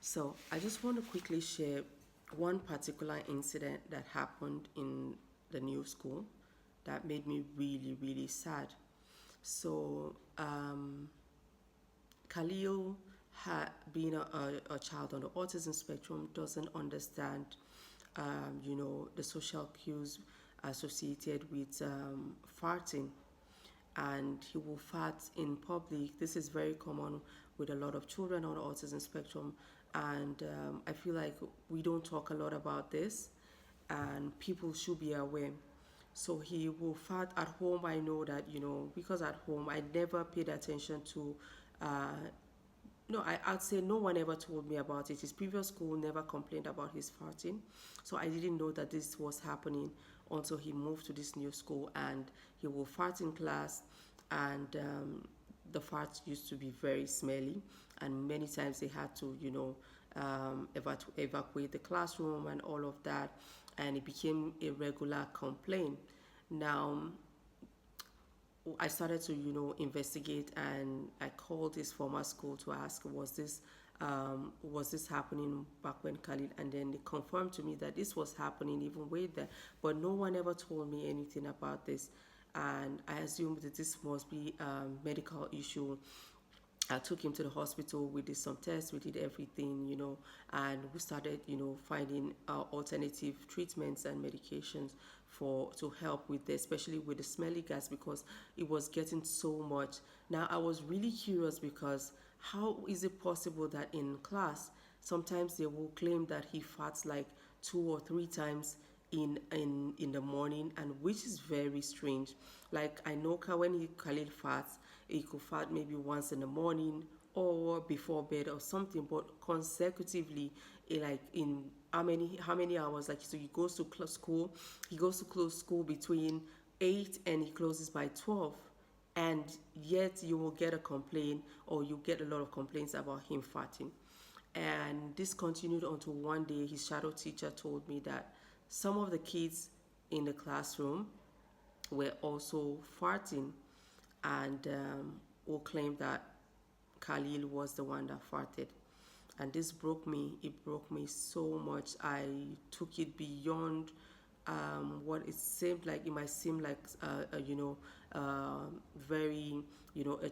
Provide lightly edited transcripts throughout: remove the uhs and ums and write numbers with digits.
So I just want to quickly share one particular incident that happened in the new school that made me really, really sad. So Khalil, being a child on the autism spectrum, doesn't understand, the social cues associated with farting, and he will fart in public. This is very common with a lot of children on the autism spectrum, and I feel like we don't talk a lot about this, and people should be aware. So he will fart at home. I know that, because at home I never paid attention to. No, I'd say no one ever told me about it. His previous school never complained about his farting. So I didn't know that this was happening until he moved to this new school, and he will fart in class, and the farts used to be very smelly, and many times they had to, evacuate the classroom and all of that, and it became a regular complaint. Now, I started to, investigate, and I called his former school to ask, was this happening back when Khalid, and then they confirmed to me that this was happening even way there, but no one ever told me anything about this, and I assumed that this must be a medical issue. I took him to the hospital. We did some tests. We did everything, and we started, finding alternative treatments and medications for to help with this, especially with the smelly gas, because it was getting so much. Now I was really curious, because how is it possible that in class sometimes they will claim that he farts like 2 or 3 times in the morning, and which is very strange. Like, I know when Khalil farts, he could fart maybe once in the morning or before bed or something, but consecutively, like in how many hours? Like, so he goes to close school between 8 and he closes by 12, and yet you will get a complaint, or you get a lot of complaints about him farting. And this continued until one day his shadow teacher told me that some of the kids in the classroom were also farting, and will claim that Khalil was the one that farted. And this broke me. It broke me so much. I took it beyond what it seemed like. It might seem like, very, a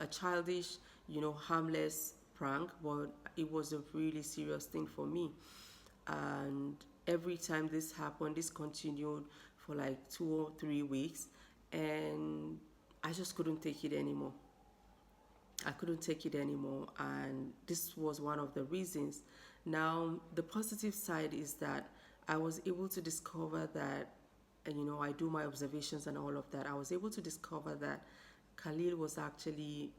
childish, harmless prank, but it was a really serious thing for me. And every time this happened, this continued for like 2 or 3 weeks, and I just couldn't take it anymore. I couldn't take it anymore, and this was one of the reasons. Now, the positive side is that I was able to discover that, and I do my observations and all of that. I was able to discover that Khalil was actually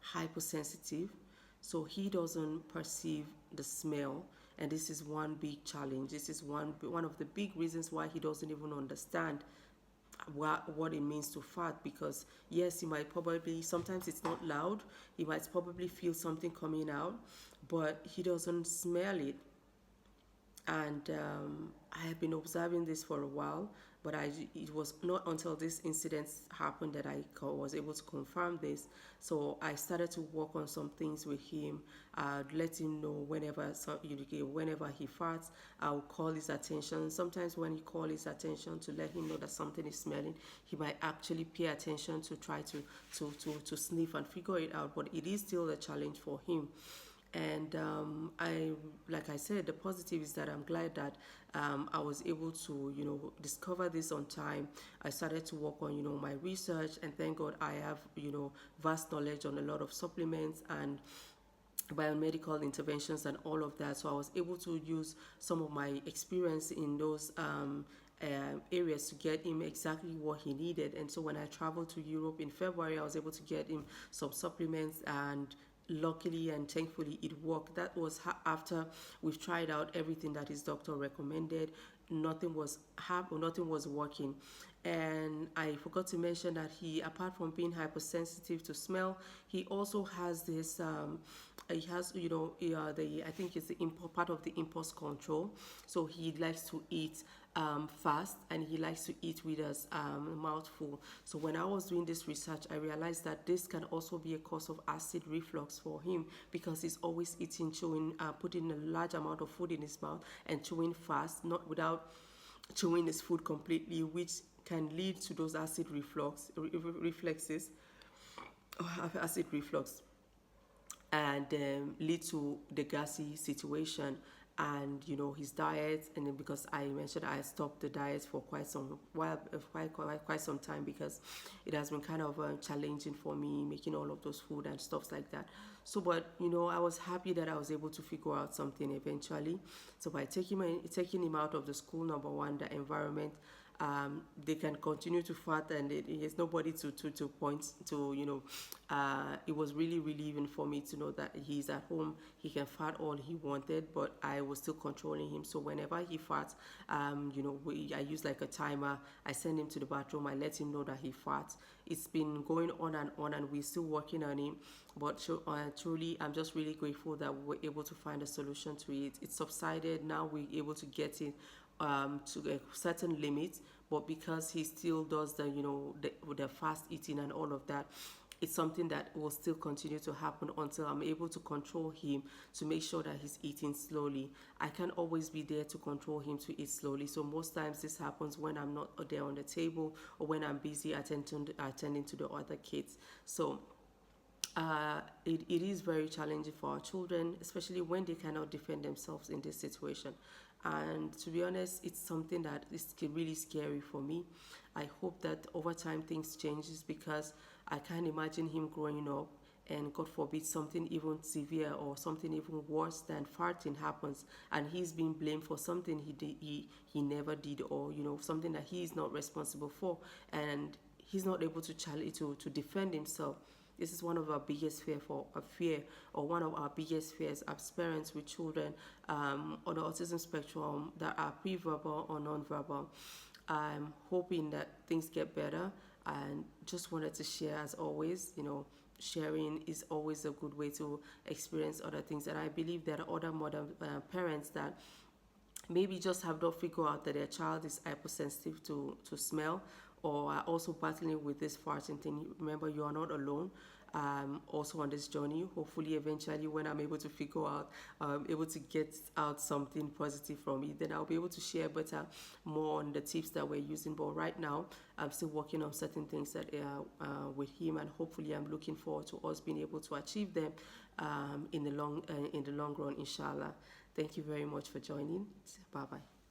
hypersensitive, so he doesn't perceive the smell, and this is one big challenge. This is one of the big reasons why he doesn't even understand what it means to fart, because yes, he might probably, sometimes it's not loud, he might probably feel something coming out, but he doesn't smell it. And I have been observing this for a while, but it was not until this incident happened that I was able to confirm this. So I started to work on some things with him. I'd let him know whenever he farts, I'll call his attention. Sometimes when you call his attention to let him know that something is smelling, he might actually pay attention to try to sniff and figure it out, but it is still a challenge for him. And like I said, the positive is that I'm glad that I was able to, discover this on time. I started to work on, my research, and thank God I have, vast knowledge on a lot of supplements and biomedical interventions and all of that. So I was able to use some of my experience in those areas to get him exactly what he needed. And so when I traveled to Europe in February, I was able to get him some supplements, and luckily and thankfully it worked. That was after we've tried out everything that his doctor recommended. Nothing was working, And I forgot to mention that he, apart from being hypersensitive to smell, he also has this he has, the, I think it's the part of the impulse control. So he likes to eat fast, and he likes to eat with his mouthful. So when I was doing this research, I realized that this can also be a cause of acid reflux for him, because he's always eating, chewing, putting a large amount of food in his mouth and chewing fast, not without chewing his food completely, which can lead to those acid reflexes, acid reflux, and lead to the gassy situation. And his diet, and then because I mentioned I stopped the diet for quite some while, quite some time, because it has been kind of challenging for me making all of those food and stuff like that. So, but I was happy that I was able to figure out something eventually. So by taking him out of the school, number one, the environment, they can continue to fart, and there's nobody to point to. It was really relieving for me to know that he's at home. He can fart all he wanted, but I was still controlling him. So whenever he farts, I use like a timer. I send him to the bathroom. I let him know that he farts. It's been going on, and we're still working on it. But truly, I'm just really grateful that we were able to find a solution to it. It subsided. Now we're able to get it to a certain limit, but because he still does the fast eating and all of that, it's something that will still continue to happen until I'm able to control him, to make sure that he's eating slowly. I can't always be there to control him to eat slowly, so most times this happens when I'm not there on the table, or when I'm busy attending to the other kids. So it is very challenging for our children, especially when they cannot defend themselves in this situation. And to be honest, it's something that is really scary for me. I hope that over time things changes, because I can't imagine him growing up and, God forbid, something even severe or something even worse than farting happens, and he's being blamed for something he never did, or something that he is not responsible for, and he's not able to defend himself. This is one of our biggest or one of our biggest fears as parents with children on the autism spectrum that are pre-verbal or non-verbal. I'm hoping that things get better, and just wanted to share, as always. Sharing is always a good way to experience other things, and I believe there are other modern parents that maybe just have not figured out that their child is hypersensitive to smell, or are also battling with this farting thing. Remember, you are not alone. Also on this journey. Hopefully, eventually, when I'm able to figure out, able to get out something positive from it, then I'll be able to share better, more on the tips that we're using. But right now, I'm still working on certain things that with him, and hopefully, I'm looking forward to us being able to achieve them in the long run, inshallah. Thank you very much for joining. Bye bye.